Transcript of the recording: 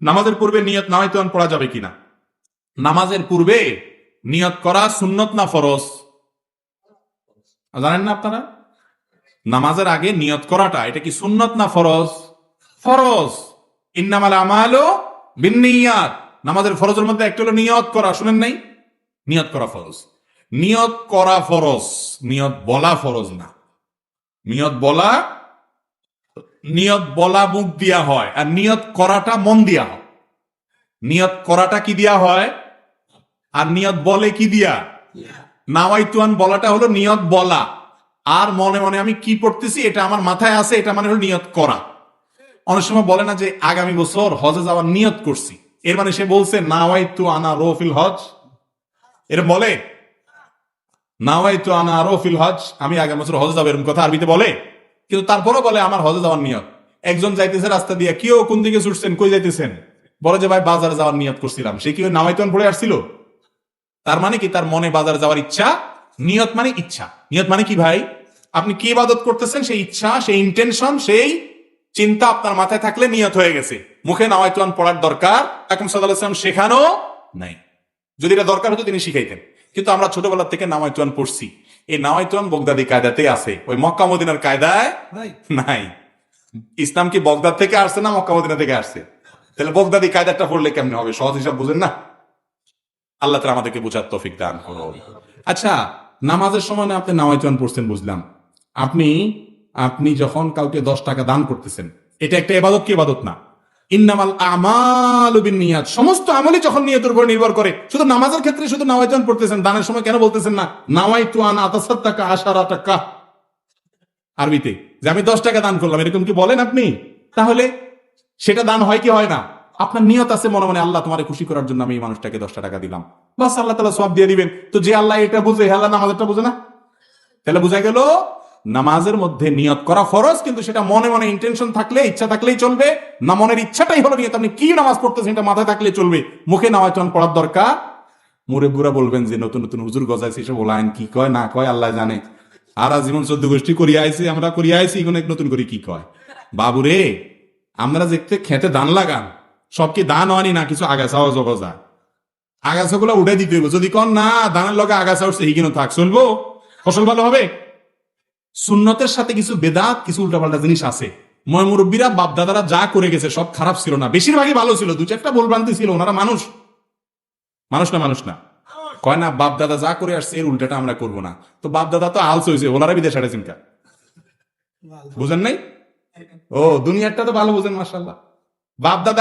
নামাজের পূর্বে নিয়ত নাওয়াইতুন পড়া যাবে কিনা? নামাজের পূর্বে নিয়ত করা সুন্নত না ফরজ? জানেন না আপনারা? নামাজের আগে নিয়ত করাটা এটা কি সুন্নত না ফরজ? ফরজ। ইন্নামাল আমালু বিন্নিয়াত। নামাজের ফরজের মধ্যে একটা হলো নিয়ত করা, শুনেন নাই? নিয়ত করা ফরজ। নিয়ত করা ফরজ, নিয়ত বলা ফরজ না। নিয়ত বলা, নিয়ত বলা মুখ দিয়া হয়, আর নিয়ত করাটা মন দিয়া হয়। নিয়ত করাটা কি দিয়া হয়, আর নিয়ত বলে কি দিয়া? নাওয়াইতুন বলাটা হলো নিয়ত বলা, আর মনে মনে আমি কি পড়তেছি এটা আমার মাথায় আছে, এটা মানে হলো নিয়ত করা। অনেক সময় বলে না যে আগামী বছর হজে যাওয়ার নিয়ত করছি, এর মানে সে বলছে নাওয়াইতু আনা রফিল হজ। এর বলে নাওয়াইতু আনা রফিল হজ, আমি আগামী বছর হজে যাবো, এরকম কথা আরবিতে বলে। কিন্তু তারপরও বলে আমার হজে যাওয়ার নিয়ত। একজন যাইতেছে রাস্তা দিয়ে, কেউ কোন দিকে ছুটছেন, কই যাইতেছেন? বলে যে ভাই বাজারে যাওয়ার নিয়ত করছিলাম। সে কি নাওয়াইতুন পড়ে আসছিল? তার মানে কি তার মনে বাজারে যাওয়ার ইচ্ছা? নিয়ত মানে ইচ্ছা। নিয়ত মানে কি ভাই? আপনি কি ইবাদত করতেছেন সেই ইচ্ছা, সেই ইন্টেনশন, সেই চিন্তা আপনার মাথায় থাকলে নিয়ত হয়ে গেছে। মুখে নাওয়াইতুন পড়ার দরকার আকরাম সাল্লাল্লাহু আলাইহি ওয়াসাল্লাম শেখানো নাই। যদি এটা দরকার হতো তিনি শিখাইতেন। কিন্তু আমরা ছোটবেলা থেকে নাওয়াইতুন পড়ছি। এই নাওয়াইতুন বগদাদি কায়দাতে আছে, ওই মক্কা মদিনার কায়দায় নাই। ইসলাম কি বগদাদ থেকে আসছে না মক্কা মদিনা থেকে আসছে? তাহলে বগদাদি কায়দাটা পড়লে কেমনে হবে? সহজ হিসাব বুঝেন না? আল্লাহ তাআলা আমাদেরকে বোঝার তৌফিক দান করুন। আচ্ছা, নামাজের সময় না আপনি নাওয়াইতুন পড়ছেন বুঝলাম। আপনি যখন কাউকে 10 টাকা দান করতেছেন, এটা একটা ইবাদত কি ইবাদত না? ইন্নামাল আমালু বিন্নিয়াত। সমস্ত আমলই যখন নিয়তের উপর নির্ভর করে, শুধু নামাজের ক্ষেত্রে শুধু নাওয়াইতুন পড়তেছেন, দানের সময় কেন বলতেছেন না নাওয়াইতু আন আতাসাদ্দাকা 10 টাকা আরবিতে, যে আমি 10 টাকা দান করলাম, এরকম কি বলেন আপনি? তাহলে সেটা দান হয় কি হয় না? আপনার নিয়ত আছে মনে মনে, আল্লাহ তোমারে খুশি করার জন্য আমি এই মানুষটাকে 10 টাকা দিলাম, বাস আল্লাহ তাআলা সওয়াব দিয়ে দিবেন। তো যে আল্লাহ এটা বুঝে, আল্লাহ নামাজটা বুঝে না? তাহলে বোঝা গেল নামাজের মধ্যে নিয়ত করা ফরজ, কিন্তু সেটা মনে মনে ইন্টেনশন থাকলে, ইচ্ছা থাকলেই চলবে না। মনের ইচ্ছাটাই হলো নিয়ত। আপনি কি নামাজ পড়তেছেন এটা মাথায় থাকলে চলবে, মুখে নাওয়াইতুন পড়ার দরকার। মুরব্বিরা বলবেন যে নতুন নতুন হুজুর গজাইছে, এসব লাইন কি কয় না কয় আল্লাহ জানে। আর জীবন 14 গোষ্ঠী করিয়া আইছি, আমরা করিয়া আইছি, এখন নতুন করে কি কয়। বাবুরে, আমরা দেখতে খেতে দান লাগান, সব কি দান হয়নি না? কিছু আগাছাও জগজা, আগাছাগুলো উঠে দিতে হইব। যদি কন না দানের লগে আগাছা উঠছে, এই কিনো থাক, চলবো? ফসল ভালো হবে? সুন্নতের সাথে কিছু বেদাত, কিছু উল্টাপাল্টা জিনিস আছে। মুরব্বীরা বাপ দাদারা যা করে গেছে সব খারাপ ছিল না, বেশিরভাগই ভালো ছিল। 2-4টা ভুলভ্রান্তি ছিল, ওনারা মানুষ মানুষ না। কয় না বাপ দাদা যা করে আসছে এর উল্টাটা আমরা করবো না। তো বাপ দাদা তো আলস হয়েছে, ওনারা বিদেশ হারাইছেন কা? বুঝেন নাই? ও দুনিয়ারটা তো ভালো বুঝেন, মাশাআল্লাহ। বাপ দাদা